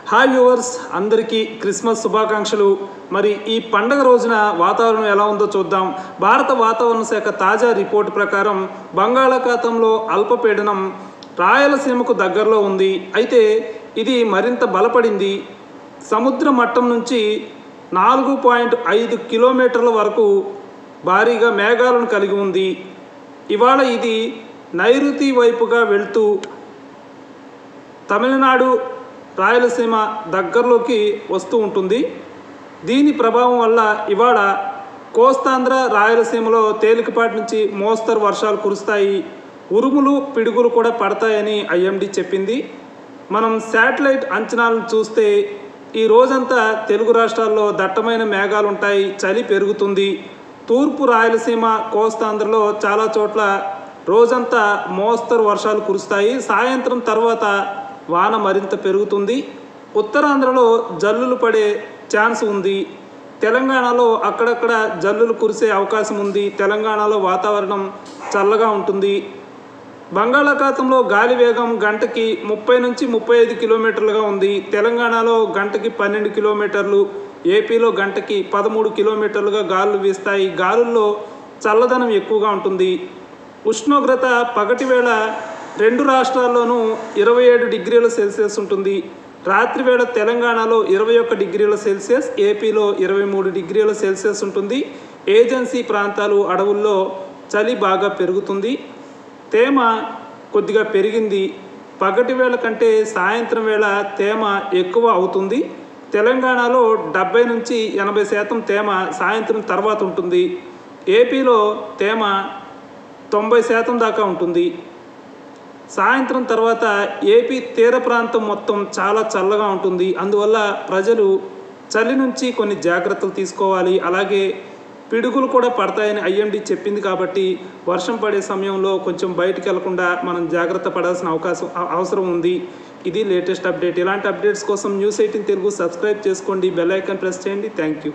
Hi viewers, అందరికీ Christmas శుభాకాంక్షలు. మరి ఈ పండగ రోజున వాతావరణం ఎలా ఉందో చూద్దాం. భారత వాతావరణ శాఖ తాజా రిపోర్టు ప్రకారం బంగాళాఖాతంలో అల్పపీడనం రాయలసీమకు దగ్గరలో ఉంది. అయితే ఇది మరింత బలపడింది. సముద్ర మట్టం నుంచి 4.5 కిలోమీటర్ల వరకు భారీగా మేఘాలను కలిగి ఉంది. ఇవాళ ఇది నైరుతి వైపుగా వెళ్తూ తమిళనాడు రాయలసీమ దగ్గరలోకి వస్తూ ఉంటుంది. దీని ప్రభావం వల్ల ఇవాళ కోస్తాంధ్ర రాయలసీమలో తేలికపాటి నుంచి మోస్తరు వర్షాలు కురుస్తాయి. ఉరుములు పిడుగులు కూడా పడతాయని ఐఎండీ చెప్పింది. మనం శాటిలైట్ అంచనాలను చూస్తే ఈ రోజంతా తెలుగు రాష్ట్రాల్లో దట్టమైన మేఘాలు ఉంటాయి. చలి పెరుగుతుంది. తూర్పు రాయలసీమ కోస్తాంధ్రలో చాలా చోట్ల రోజంతా మోస్తరు వర్షాలు కురుస్తాయి. సాయంత్రం తర్వాత వాన మరింత పెరుగుతుంది. ఉత్తరాంధ్రలో జల్లులు పడే ఛాన్స్ ఉంది. తెలంగాణలో అక్కడక్కడ జల్లులు కురిసే అవకాశం ఉంది. తెలంగాణలో వాతావరణం చల్లగా ఉంటుంది. బంగాళాఖాతంలో గాలి వేగం గంటకి 30 నుంచి 35 కిలోమీటర్లుగా ఉంది. తెలంగాణలో గంటకి 12 కిలోమీటర్లు, ఏపీలో గంటకి 13 కిలోమీటర్లుగా గాలులు వీస్తాయి. గాలుల్లో చల్లదనం ఎక్కువగా ఉంటుంది. ఉష్ణోగ్రత పగటి వేళ రెండు రాష్ట్రాల్లోనూ 27 డిగ్రీల సెల్సియస్ ఉంటుంది. రాత్రి వేళ తెలంగాణలో 21 డిగ్రీల సెల్సియస్, ఏపీలో 23 డిగ్రీల సెల్సియస్ ఉంటుంది. ఏజెన్సీ ప్రాంతాలు అడవుల్లో చలి బాగా పెరుగుతుంది. తేమ కొద్దిగా పెరిగింది. పగటి వేళ కంటే సాయంత్రం వేళ తేమ ఎక్కువ అవుతుంది. తెలంగాణలో 70 నుంచి 80% తేమ సాయంత్రం తర్వాత ఉంటుంది. ఏపీలో తేమ 90% దాకా ఉంటుంది. సాయంత్రం తర్వాత ఏపీ తీర ప్రాంతం మొత్తం చాలా చల్లగా ఉంటుంది. అందువల్ల ప్రజలు చలి నుంచి కొన్ని జాగ్రత్తలు తీసుకోవాలి. అలాగే పిడుగులు కూడా పడతాయని ఐఎండీ చెప్పింది. కాబట్టి వర్షం పడే సమయంలో కొంచెం బయటికి వెళ్లకుండా మనం జాగ్రత్త పడాల్సిన అవసరం ఉంది. ఇది లేటెస్ట్ అప్డేట్. ఇలాంటి అప్డేట్స్ కోసం న్యూస్ 18 తెలుగు సబ్స్క్రైబ్ చేసుకోండి. బెల్ ఐకాన్ ప్రెస్ చేయండి. Thank you.